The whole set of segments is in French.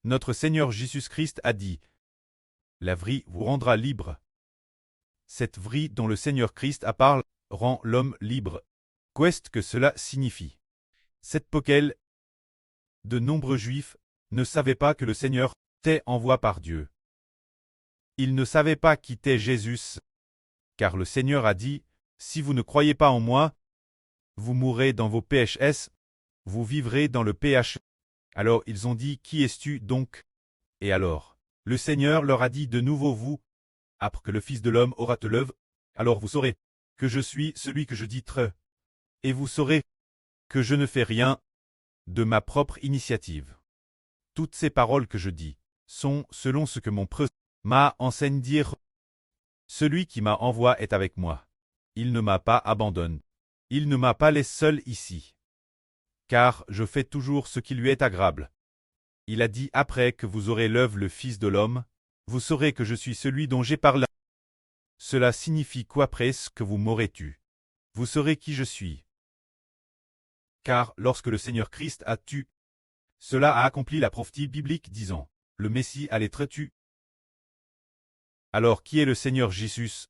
Notre Seigneur Jésus-Christ a dit, « La vie vous rendra libre. » Cette vie dont le Seigneur Christ a parlé rend l'homme libre. Qu'est-ce que cela signifie? Cette poquelle, de nombreux Juifs ne savaient pas que le Seigneur était envoyé par Dieu. Ils ne savaient pas qui était Jésus, car le Seigneur a dit, « Si vous ne croyez pas en moi, vous mourrez dans vos péchés, vous vivrez dans le péché. » Alors ils ont dit, « Qui es-tu donc ?» Et alors, le Seigneur leur a dit de nouveau, « Vous, après que le Fils de l'homme aura te levé, alors vous saurez que je suis celui que je dis tre, et vous saurez que je ne fais rien de ma propre initiative. Toutes ces paroles que je dis sont selon ce que mon prêtre m'a enseigné dire. Celui qui m'a envoyé est avec moi. Il ne m'a pas abandonné. Il ne m'a pas laissé seul ici. Car je fais toujours ce qui lui est agréable. Il a dit après que vous aurez l'œuvre le Fils de l'homme, vous saurez que je suis celui dont j'ai parlé. Cela signifie quoi presque que vous m'aurez tué? Vous saurez qui je suis. Car lorsque le Seigneur Christ a tué, cela a accompli la prophétie biblique disant, le Messie allait être tué. Alors qui est le Seigneur Jésus?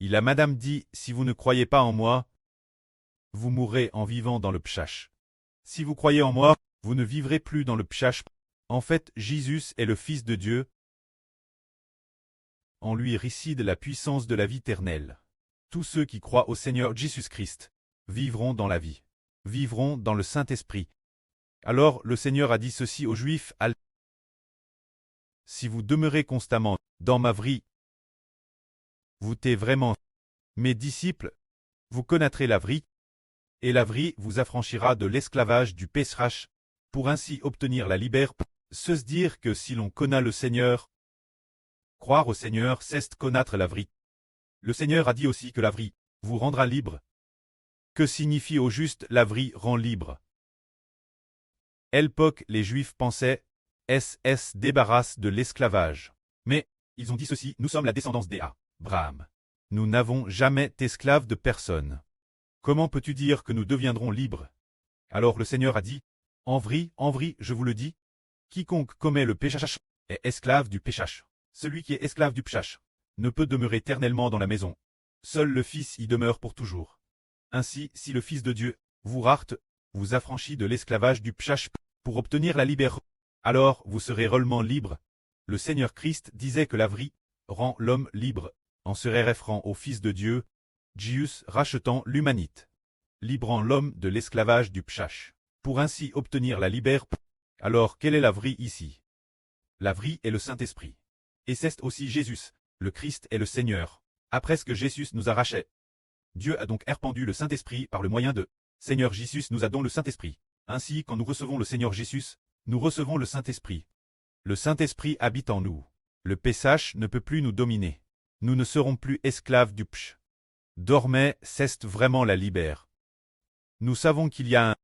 Il a madame dit, si vous ne croyez pas en moi, vous mourrez en vivant dans le pchash. Si vous croyez en moi, vous ne vivrez plus dans le pchash. En fait, Jésus est le Fils de Dieu. En lui réside la puissance de la vie éternelle. Tous ceux qui croient au Seigneur Jésus-Christ vivront dans la vie, vivront dans le Saint-Esprit. Alors le Seigneur a dit ceci aux Juifs, si vous demeurez constamment dans ma vie, vous êtes vraiment mes disciples, vous connaîtrez la vie, et la vie vous affranchira de l'esclavage du pécherach, pour ainsi obtenir la liberté. Se dire que si l'on connaît le Seigneur, croire au Seigneur, c'est connaître la vie. Le Seigneur a dit aussi que la vie vous rendra libre. Que signifie au juste la vie rend libre? L'époque, les Juifs pensaient, SS débarrasse de l'esclavage. Mais, ils ont dit ceci, nous sommes la descendance d'Abraham. Nous n'avons jamais été esclaves de personne. Comment peux-tu dire que nous deviendrons libres? Alors le Seigneur a dit, en vrai, je vous le dis, quiconque commet le péchach est esclave du péchach. Celui qui est esclave du péchach ne peut demeurer éternellement dans la maison. Seul le Fils y demeure pour toujours. Ainsi, si le Fils de Dieu vous rarte, vous affranchit de l'esclavage du péchach pour obtenir la liberté, alors vous serez réellement libre. Le Seigneur Christ disait que la vie rend l'homme libre, en se référant au Fils de Dieu, Jésus rachetant l'humanité, librant l'homme de l'esclavage du péchach, pour ainsi obtenir la liberté. Alors quelle est la vie ici? La vie est le Saint-Esprit. Et c'est aussi Jésus, le Christ est le Seigneur. Après ce que Jésus nous a racheté, Dieu a donc répandu le Saint-Esprit par le moyen de Seigneur Jésus nous a donné le Saint-Esprit. Ainsi, quand nous recevons le Seigneur Jésus, nous recevons le Saint-Esprit. Le Saint-Esprit habite en nous. Le péchage ne peut plus nous dominer. Nous ne serons plus esclaves du péché. Dormez, c'est vraiment la libère. Nous savons qu'il y a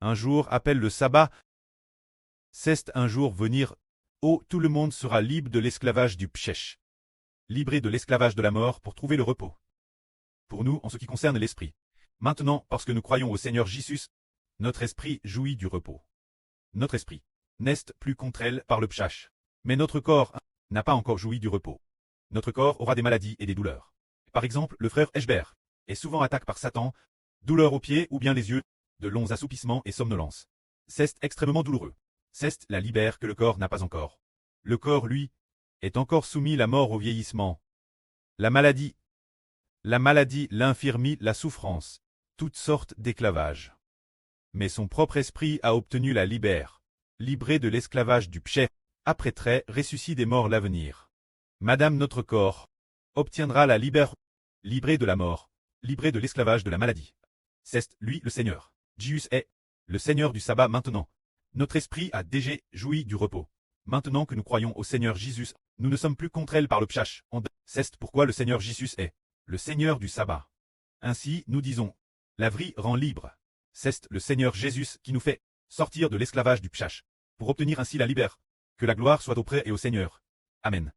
un jour appelle le sabbat. C'est un jour venir, où tout le monde sera libre de l'esclavage du péché. Libré de l'esclavage de la mort pour trouver le repos. Pour nous, en ce qui concerne l'esprit. Maintenant, parce que nous croyons au Seigneur Jésus, notre esprit jouit du repos. Notre esprit n'est plus contre elle par le péchage. Mais notre corps n'a pas encore joui du repos. Notre corps aura des maladies et des douleurs. Par exemple, le frère Eshbert est souvent attaqué par Satan, douleur aux pieds ou bien les yeux, de longs assoupissements et somnolence. C'est extrêmement douloureux. C'est la libère que le corps n'a pas encore. Le corps, lui, est encore soumis la mort au vieillissement. La maladie, l'infirmie, la souffrance, toutes sortes d'esclavages. Mais son propre esprit a obtenu la libère, libré de l'esclavage du péché, après très ressuscité des morts l'avenir. Madame notre corps obtiendra la libère, libré de la mort, libré de l'esclavage de la maladie. C'est lui le Seigneur. Jésus est le Seigneur du sabbat maintenant. Notre esprit a déjà joui du repos. Maintenant que nous croyons au Seigneur Jésus, nous ne sommes plus contre elle par le péchage. C'est pourquoi le Seigneur Jésus est le Seigneur du sabbat. Ainsi, nous disons, la vie rend libre. C'est le Seigneur Jésus qui nous fait sortir de l'esclavage du péchage, pour obtenir ainsi la libère. Que la gloire soit auprès et au Seigneur. Amen.